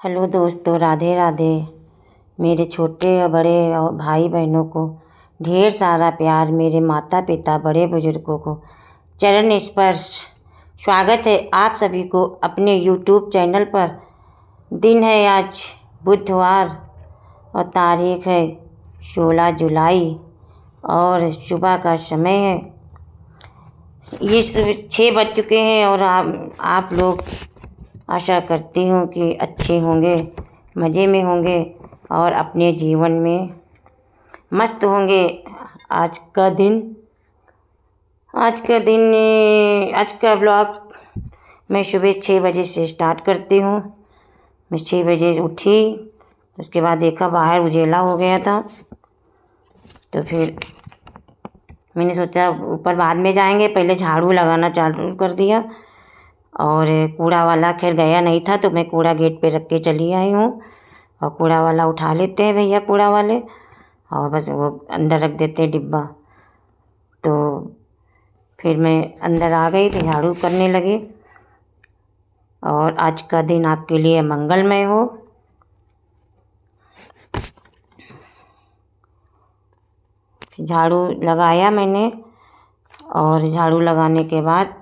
Hello दोस्तों, राधे राधे। मेरे छोटे और बड़े और भाई बहनों को ढेर सारा प्यार। मेरे माता पिता बड़े बुजुर्गों को चरण स्पर्श स्वागत है आप सभी को अपने यूट्यूब चैनल पर। दिन है आज बुधवार और तारीख है 16 जुलाई और सुबह का समय है। ये 6 बज चुके हैं और आप लोग आशा करती हूँ कि अच्छे होंगे, मज़े में होंगे और अपने जीवन में मस्त होंगे। आज का ब्लॉग मैं सुबह 6 बजे से स्टार्ट करती हूँ। मैं 6 बजे उठी, उसके बाद देखा बाहर उजेला हो गया था, तो फिर मैंने सोचा ऊपर बाद में जाएंगे, पहले झाड़ू लगाना चालू कर दिया। और कूड़ा वाला खैर गया नहीं था, तो मैं कूड़ा गेट पे रख के चली आई हूँ। और कूड़ा वाला उठा लेते हैं भैया कूड़ा वाले, और बस वो अंदर रख देते हैं डिब्बा। तो फिर मैं अंदर आ गई, फिर झाड़ू करने लगी। और आज का दिन आपके लिए मंगलमय हो। झाड़ू लगाया मैंने, और झाड़ू लगाने के बाद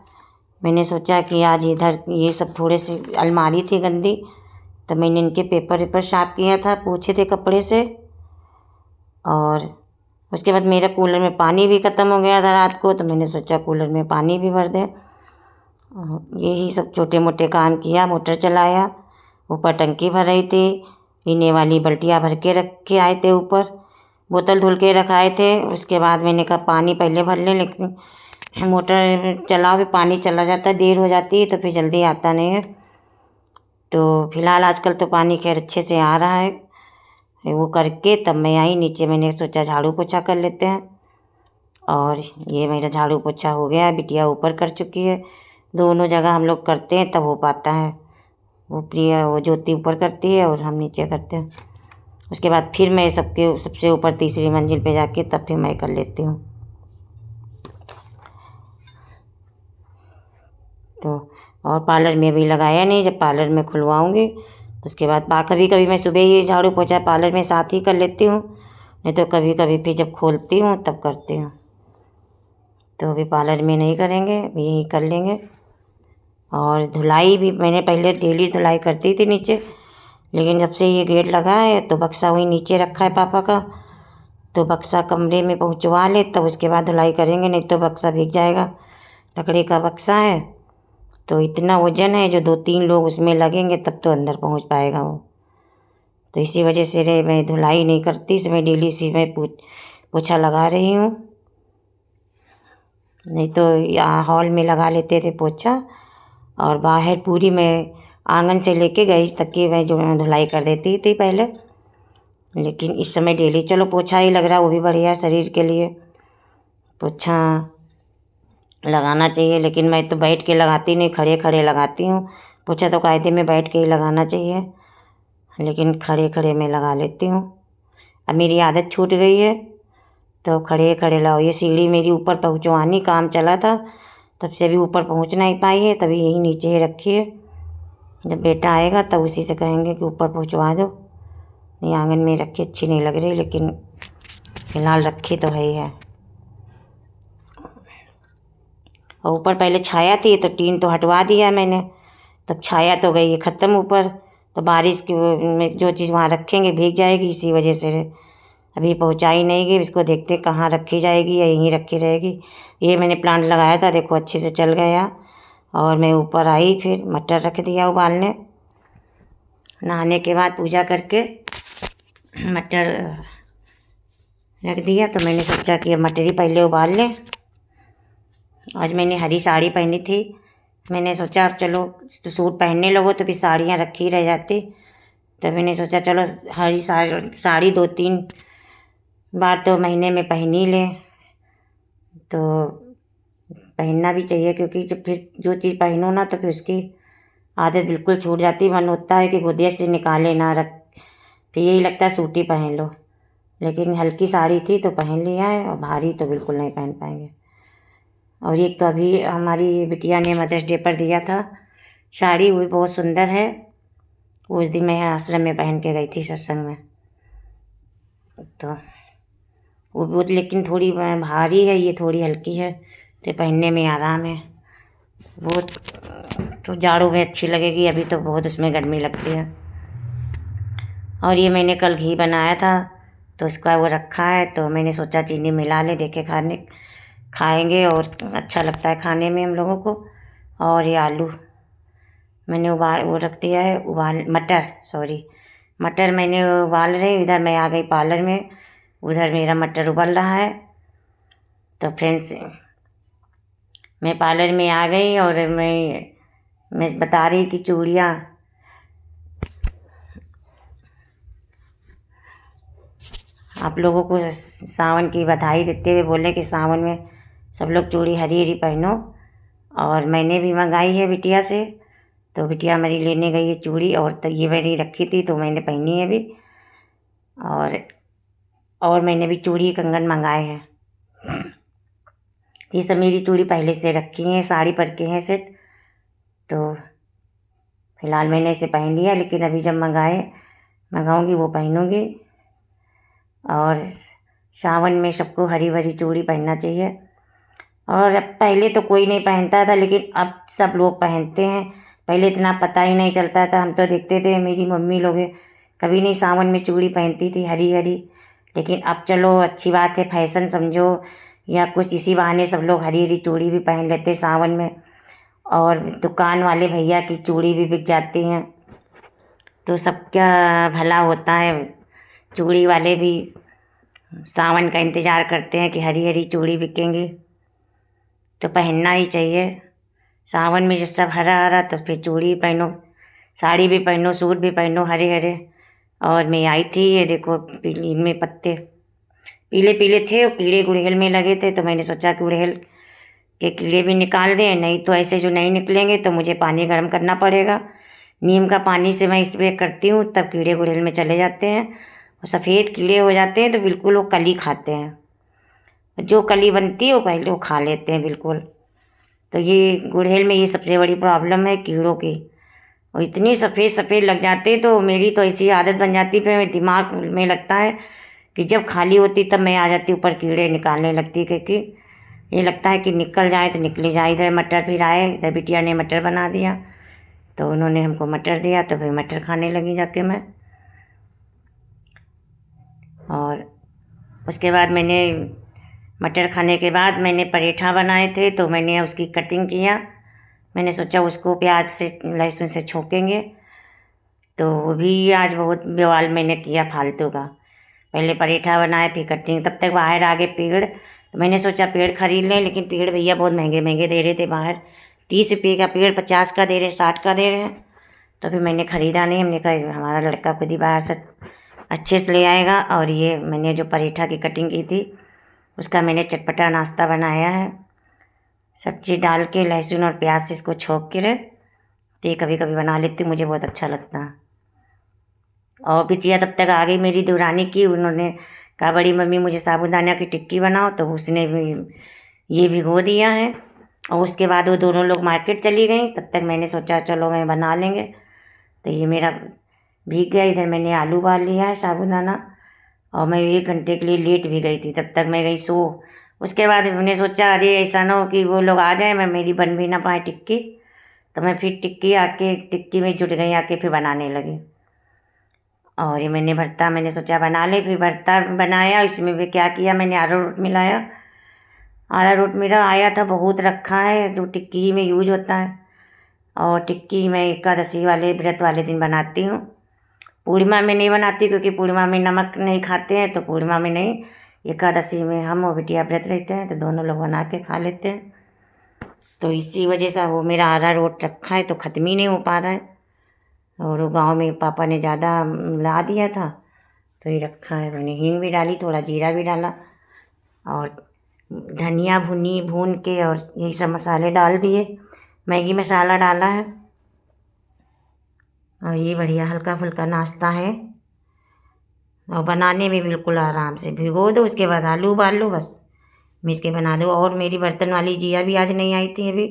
मैंने सोचा कि आज इधर ये सब थोड़े से अलमारी थी गंदी, तो मैंने इनके पेपर साफ़ किया था, पोंछे थे कपड़े से। और उसके बाद मेरा कूलर में पानी भी ख़त्म हो गया था रात को, तो मैंने सोचा कूलर में पानी भी भर दें। यही सब छोटे मोटे काम किया। मोटर चलाया, ऊपर टंकी भर रही थी, पीने वाली बाल्टियाँ भर के रख के आए थे, ऊपर बोतल धुल के रखाए थे। उसके बाद मैंने कहा पानी पहले भर लें, लेकिन मोटर चलाओ भी पानी चला जाता है, देर हो जाती है तो फिर जल्दी आता नहीं है। तो फिलहाल आजकल तो पानी खैर अच्छे से आ रहा है। वो करके तब मैं आई नीचे, मैंने सोचा झाड़ू पोछा कर लेते हैं। और ये मेरा झाड़ू पोछा हो गया, बिटिया ऊपर कर चुकी है। दोनों जगह हम लोग करते हैं तब हो पाता है। वो ज्योति ऊपर करती है और हम नीचे करते हैं। उसके बाद फिर मैं सबसे ऊपर तीसरी मंजिल पे जाके तब फिर मैं कर लेती हूँ। तो और पार्लर में अभी लगाया नहीं, जब पार्लर में खुलवाऊँगी तो उसके बाद कभी कभी मैं सुबह ही झाड़ू पोछा पार्लर में साथ ही कर लेती हूँ, नहीं तो कभी कभी फिर जब खोलती हूँ तब करती हूँ। तो अभी पार्लर में नहीं करेंगे, अभी यही कर लेंगे। और धुलाई भी मैंने पहले डेली धुलाई करती थी नीचे, लेकिन जब से ये गेट लगा है तो बक्सा वहीं नीचे रखा है पापा का, तो बक्सा कमरे में पहुँचवा ले तब उसके बाद धुलाई करेंगे, नहीं तो बक्सा भीग जाएगा। लकड़ी का बक्सा है, तो इतना वजन है, जो 2-3 लोग उसमें लगेंगे तब तो अंदर पहुंच पाएगा वो। तो इसी वजह से मैं धुलाई नहीं करती, इसमें डेली सी मैं पोछा लगा रही हूँ। नहीं तो यहाँ हॉल में लगा लेते थे पोछा, और बाहर पूरी मैं आंगन से लेके गैस तक की मैं जो धुलाई कर देती थी पहले। लेकिन इस समय डेली चलो पोछा ही लग रहा है, वो भी बढ़िया है शरीर के लिए। पोछा लगाना चाहिए, लेकिन मैं तो बैठ के लगाती नहीं, खड़े खड़े लगाती हूँ। पोछा तो कायदे में बैठ के ही लगाना चाहिए, लेकिन खड़े खड़े मैं लगा लेती हूँ। अब मेरी आदत छूट गई है, तो खड़े खड़े लगाओ। ये सीढ़ी मेरी ऊपर पहुँचवानी काम चला था, तब से अभी ऊपर पहुँच नहीं पाई है, तभी यही नीचे ही रखी है। जब बेटा आएगा तब उसी से कहेंगे कि ऊपर पहुँचवा दो। ये आंगन में रखी अच्छी नहीं लग रही, लेकिन फ़िलहाल रखी तो है ही है। और ऊपर पहले छाया थी, तो टीन तो हटवा दिया मैंने, तब छाया तो गई है ख़त्म ऊपर। तो बारिश की में जो चीज़ वहाँ रखेंगे भीग जाएगी, इसी वजह से अभी पहुँचाई नहीं गई। इसको देखते कहाँ रखी जाएगी या यहीं रखी रहेगी। ये मैंने प्लांट लगाया था, देखो अच्छे से चल गया। और मैं ऊपर आई, फिर मटर रख दिया उबालने। नहाने के बाद पूजा करके मटर रख दिया, तो मैंने सोचा कि अब मटर ही पहले उबाल लें। आज मैंने हरी साड़ी पहनी थी, मैंने सोचा अब चलो तो सूट पहनने लगो तो फिर साड़ियाँ रखी रह जाती, तो मैंने सोचा चलो हरी साड़ी 2-3 बार तो महीने में पहन ही लें। तो पहनना भी चाहिए, क्योंकि जब फिर जो चीज़ पहनो ना तो फिर उसकी आदत बिल्कुल छूट जाती। मन होता है कि गोदिया से निकाले ना रख, फिर यही लगता है सूट ही पहन लो। लेकिन हल्की साड़ी थी तो पहन लिया है, और भारी तो बिल्कुल नहीं पहन पाएंगे। और एक तो अभी हमारी बिटिया ने मदर्स डे पर दिया था साड़ी, वो भी बहुत सुंदर है। उस दिन मैं आश्रम में पहन के गई थी सत्संग में। तो वो बहुत लेकिन थोड़ी भारी है, ये थोड़ी हल्की है तो पहनने में आराम है। वो तो जाड़ों में अच्छी लगेगी, अभी तो बहुत उसमें गर्मी लगती है। और ये मैंने कल घी बनाया था तो उसका वो रखा है, तो मैंने सोचा चीनी मिला ले, देखे खाएंगे और अच्छा लगता है खाने में हम लोगों को। और ये आलू मैंने वो रख दिया है मटर मैंने उबाल रही। इधर मैं आ गई पार्लर में, उधर मेरा मटर उबल रहा है। तो फ्रेंड्स मैं पार्लर में आ गई और मैं बता रही कि चूड़ियाँ आप लोगों को सावन की बधाई देते हुए बोले कि सावन में सब लोग चूड़ी हरी हरी पहनो। और मैंने भी मंगाई है बिटिया से, तो बिटिया मेरी लेने गई है चूड़ी, और तो ये मेरी रखी थी तो मैंने पहनी है अभी। और मैंने भी चूड़ी कंगन मंगाए हैं। ये सब मेरी चूड़ी पहले से रखी हैं, साड़ी पर के हैं सेट। तो फिलहाल मैंने इसे पहन लिया, लेकिन अभी जब मंगाऊंगी वो पहनूंगी। और सावन में सबको हरी भरी चूड़ी पहनना चाहिए। और अब पहले तो कोई नहीं पहनता था, लेकिन अब सब लोग पहनते हैं। पहले इतना पता ही नहीं चलता था, हम तो देखते थे मेरी मम्मी लोग कभी नहीं सावन में चूड़ी पहनती थी हरी हरी। लेकिन अब चलो अच्छी बात है, फैशन समझो या कुछ, इसी बहाने सब लोग हरी हरी चूड़ी भी पहन लेते सावन में। और दुकान वाले भैया की चूड़ी भी बिक जाती हैं, तो सबका भला होता है। चूड़ी वाले भी सावन का इंतज़ार करते हैं कि हरी हरी चूड़ी बिकेंगी, तो पहनना ही चाहिए। सावन में जब सब हरा हरा तो फिर चूड़ी पहनो, साड़ी भी पहनो, सूट भी पहनो हरे हरे। और मैं आई थी, ये देखो पीली इनमें पत्ते पीले पीले थे और कीड़े गुड़हल में लगे थे, तो मैंने सोचा कि गुड़हल के कीड़े भी निकाल दें, नहीं तो ऐसे जो नहीं निकलेंगे तो मुझे पानी गर्म करना पड़ेगा। नीम का पानी से मैं स्प्रे करती हूँ, तब कीड़े गुड़हल में चले जाते हैं और सफ़ेद कीड़े हो जाते हैं। तो बिल्कुल वो कली खाते हैं, जो कली बनती है वो पहले वो खा लेते हैं बिल्कुल। तो ये गुड़हल में ये सबसे बड़ी प्रॉब्लम है कीड़ों की, और इतनी सफ़ेद सफ़ेद लग जाते हैं। तो मेरी तो ऐसी आदत बन जाती, फिर मेरे दिमाग में लगता है कि जब खाली होती तब मैं आ जाती ऊपर कीड़े निकालने लगती, क्योंकि ये लगता है कि निकल जाए तो निकले जाए। इधर मटर फिर आए, इधर बिटिया ने मटर बना दिया, तो उन्होंने हमको मटर दिया, तो फिर मटर खाने लगी जाके मैं। और उसके बाद मैंने मटर खाने के बाद मैंने पराठा बनाए थे, तो मैंने उसकी कटिंग किया। मैंने सोचा उसको प्याज से लहसुन से छोकेंगे, तो वो भी आज बहुत बवाल मैंने किया फालतू का। पहले पराठा बनाए फिर कटिंग, तब तक बाहर आ गए पेड़। तो मैंने सोचा पेड़ खरीद लें, लेकिन पेड़ भैया बहुत महंगे महंगे दे रहे थे बाहर। 30 रुपये का पेड़ 50 का दे रहे, 60 का दे रहे हैं। तो फिर मैंने ख़रीदा नहीं, हमने कहा हमारा लड़का खुद ही बाहर से अच्छे से ले आएगा। और ये मैंने जो पराठा की कटिंग की थी उसका मैंने चटपटा नाश्ता बनाया है, सब्जी डाल के लहसुन और प्याज से इसको छोंक के। तो ये कभी कभी बना लेती हूँ, मुझे बहुत अच्छा लगता है। और बिटिया तब तक आ गई मेरी दुरानी की, उन्होंने कहा बड़ी मम्मी मुझे साबूदाना की टिक्की बनाओ, तो उसने भी ये भिगो दिया है। और उसके बाद वो दोनों लोग मार्केट चली गई, तब तक मैंने सोचा चलो मैं बना लेंगे। तो ये मेरा भीग गया। इधर मैंने आलू उबाल लिया है साबूदाना, और मैं 1 घंटे के लिए लेट भी गई थी, तब तक मैं गई सो। उसके बाद मैंने सोचा अरे ऐसा ना हो कि वो लोग आ जाए, मैं मेरी बन भी ना पाए टिक्की। तो मैं फिर टिक्की में जुट गई, आके फिर बनाने लगी। और ये मैंने सोचा बना ले, फिर भरता बनाया। इसमें भी क्या किया, मैंने अरारोट मिलाया। अरारोट मेरा आया था बहुत रखा है, जो टिक्की में यूज होता है। और टिक्की मैं एकादशी वाले व्रत वाले दिन बनाती हूँ, पूर्णिमा में नहीं बनाती, क्योंकि पूर्णिमा में नमक नहीं खाते हैं। तो पूर्णिमा में नहीं, एकादशी में हम और बिटिया व्रत रहते हैं, तो दोनों लोग बना के खा लेते हैं। तो इसी वजह से वो मेरा अरारोट रखा है, तो ख़त्म ही नहीं हो पा रहा है। और वो गाँव में पापा ने ज़्यादा ला दिया था, तो ये रखा है। मैंने हींग भी डाली, थोड़ा जीरा भी डाला, और धनिया भून के और यही सब मसाले डाल दिए। मैगी मसाला डाला है। और ये बढ़िया हल्का फुल्का नाश्ता है, और बनाने में बिल्कुल आराम से। भिगो दो, उसके बाद आलू उबाल लो, बस मिस के बना दो। और मेरी बर्तन वाली जिया भी आज नहीं आई थी अभी,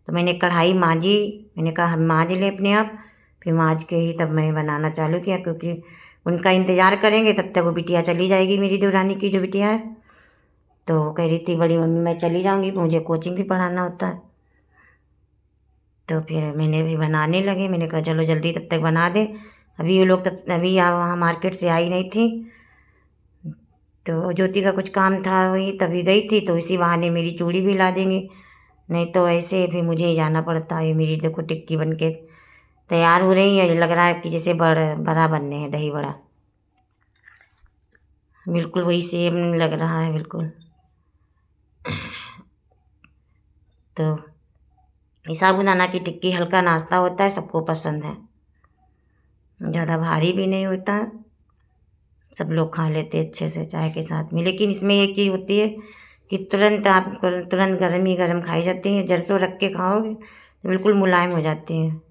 तो मैंने कढ़ाई मांजी। मैंने कहा हम मांज लें अपने आप, फिर माँज के ही तब मैं बनाना चालू किया, क्योंकि उनका इंतज़ार करेंगे तब तक वो बिटिया चली जाएगी, मेरी देवरानी की जो बिटिया है। तो कह रही थी बड़ी मम्मी मैं चली जाऊँगी, मुझे कोचिंग भी पढ़ाना होता है। तो फिर मैंने भी बनाने लगे, मैंने कहा चलो जल्दी तब तक बना दें। अभी ये लोग तब अभी यहाँ वहाँ मार्केट से आई नहीं थी, तो ज्योति का कुछ काम था वही तभी गई थी, तो इसी बहाने मेरी चूड़ी भी ला देंगे, नहीं तो ऐसे भी मुझे ही जाना पड़ता है। मेरी देखो टिक्की बन के तैयार हो रही है, लग रहा है कि जैसे बड़ा बनने है दही बड़ा, बिल्कुल वही सेम लग रहा है बिल्कुल। तो ये साबूदाना की टिक्की हल्का नाश्ता होता है, सबको पसंद है, ज़्यादा भारी भी नहीं होता, सब लोग खा लेते अच्छे से चाय के साथ में। लेकिन इसमें एक चीज़ होती है कि तुरंत गर्म ही गर्म खाई जाती है, जरसों रख के खाओगे तो बिल्कुल मुलायम हो जाती हैं,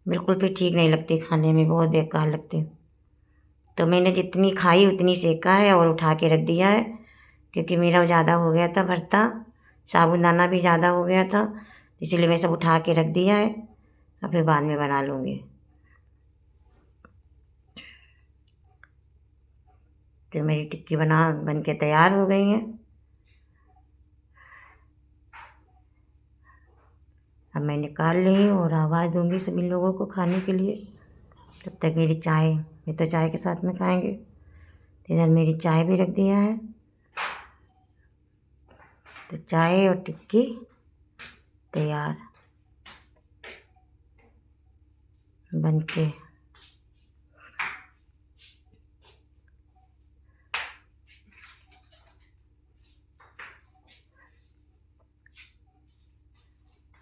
बिल्कुल फिर ठीक नहीं लगती खाने में, बहुत बेकार लगती। तो मैंने जितनी खाई उतनी सेका है और उठा के रख दिया है, क्योंकि मेरा ज़्यादा हो गया था भरता, साबूदाना भी ज़्यादा हो गया था, इसलिए मैं सब उठा के रख दिया है, और फिर बाद में बना लूँगी। तो मेरी टिक्की बन के तैयार हो गई है। अब मैं निकाल ली और आवाज़ दूँगी सभी लोगों को खाने के लिए। तब तक मेरी चाय, ये तो चाय के साथ में खाएंगे। इधर मेरी चाय भी रख दिया है, तो चाय और टिक्की तैयार बन के।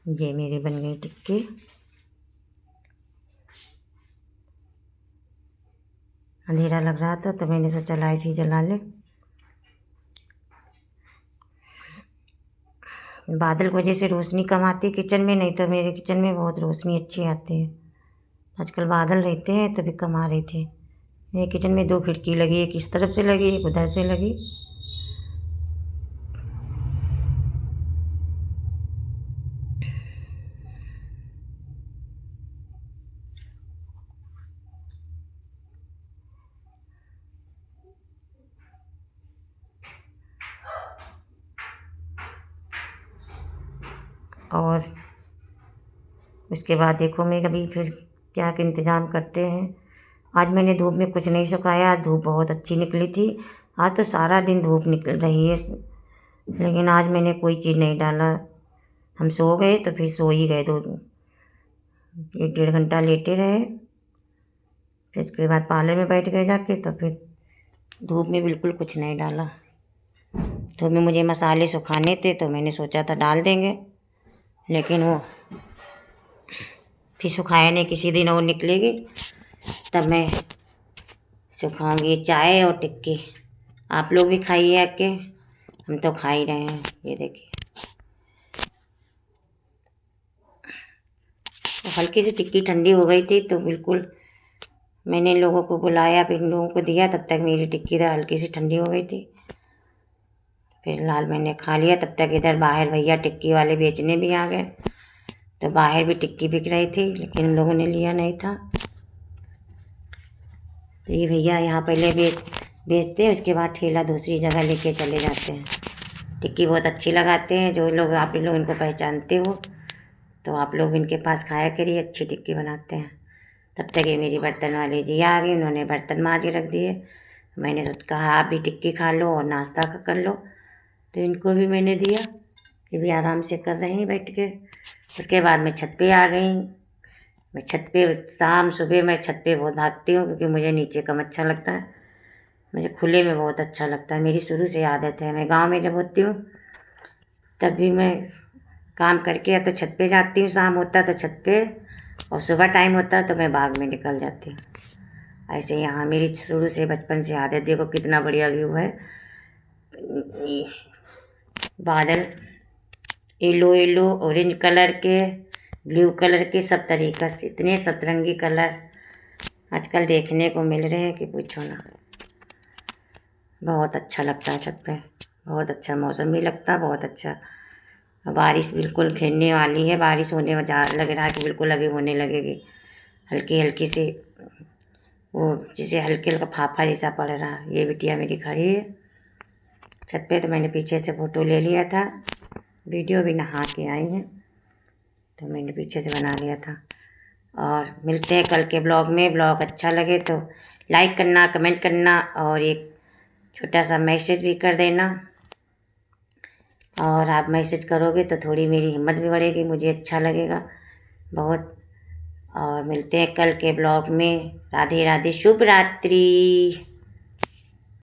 ये मेरी बन गई टिक्की। अंधेरा लग रहा था तो मैंने सोचा लाइट ही जला ले। बादल की वजह से रोशनी कम आती है किचन में, नहीं तो मेरे किचन में बहुत रोशनी अच्छी आती है। आजकल बादल रहते हैं तभी कम आ रही थी। मेरे किचन में 2 खिड़की लगी, एक इस तरफ से लगी, एक उधर से लगी। और उसके बाद देखो मैं कभी फिर क्या का इंतज़ाम करते हैं। आज मैंने धूप में कुछ नहीं सुखाया, आज धूप बहुत अच्छी निकली थी, आज तो सारा दिन धूप निकल रही है, लेकिन आज मैंने कोई चीज़ नहीं डाला। हम सो गए तो फिर सो ही गए, 1-1.5 घंटा लेटे रहे, फिर उसके बाद पार्लर में बैठ गए जाके, तो फिर धूप में बिल्कुल कुछ नहीं डाला। तो में मुझे मसाले सुखाने थे तो मैंने सोचा था डाल देंगे, लेकिन वो फिर सुखाया नहीं, किसी दिन और निकलेगी तब मैं सुखाऊंगी चाय और टिक्की। आप लोग भी खाइए आके, हम तो खा ही रहे हैं। ये देखिए तो हल्की सी टिक्की ठंडी हो गई थी, तो बिल्कुल मैंने इन लोगों को बुलाया, फिर इन लोगों को दिया, तब तक मेरी टिक्की तो हल्की सी ठंडी हो गई थी। फिलहाल मैंने खा लिया, तब तक इधर बाहर भैया टिक्की वाले बेचने भी आ गए, तो बाहर भी टिक्की बिक रही थी, लेकिन इन लोगों ने लिया नहीं था। तो ये भैया यहाँ पहले बेचते हैं, उसके बाद ठेला दूसरी जगह लेके चले जाते हैं। टिक्की बहुत अच्छी लगाते हैं, जो लोग आप लोग इनको पहचानते हो तो आप लोग इनके पास खाया करिए, अच्छी टिक्की बनाते हैं। तब तक ये मेरी बर्तन वाले जी आ गए, उन्होंने बर्तन माँज के रख दिए। मैंने तो कहा आप भी टिक्की खा लो और नाश्ता कर लो, तो इनको भी मैंने दिया, ये भी आराम से कर रहे हैं बैठ के। उसके बाद मैं छत पे आ गई। मैं छत पे शाम सुबह मैं छत पे बहुत भागती हूँ, क्योंकि मुझे नीचे कम अच्छा लगता है, मुझे खुले में बहुत अच्छा लगता है, मेरी शुरू से आदत है। मैं गांव में जब होती हूँ तब भी मैं काम करके या तो छत पे जाती हूँ, शाम होता तो छत पे, और सुबह टाइम होता तो मैं बाग में निकल जाती हूँ। ऐसे यहाँ मेरी शुरू से बचपन से आदत। देखो कितना बढ़िया व्यू है, बादल येलो येलो ऑरेंज कलर के, ब्लू कलर के, सब तरीक़ा से इतने सतरंगी कलर आजकल देखने को मिल रहे हैं कि पूछो ना। बहुत अच्छा लगता है छत पे, बहुत अच्छा मौसम भी लगता है, बहुत अच्छा। बारिश बिल्कुल गिरने वाली है, बारिश होने में लग रहा है कि बिल्कुल अभी होने लगेगी। हल्की हल्की सी वो जैसे हल्के हल्का फाफा जैसा पड़ रहा। ये बिटिया मेरी खड़ी है छत पे, तो मैंने पीछे से फ़ोटो ले लिया था। वीडियो भी नहा के आई हैं तो मैंने पीछे से बना लिया था। और मिलते हैं कल के ब्लॉग में। ब्लॉग अच्छा लगे तो लाइक करना, कमेंट करना और एक छोटा सा मैसेज भी कर देना। और आप मैसेज करोगे तो थोड़ी मेरी हिम्मत भी बढ़ेगी, मुझे अच्छा लगेगा बहुत। और मिलते हैं कल के ब्लॉग में। राधे राधे, शुभ रात्रि।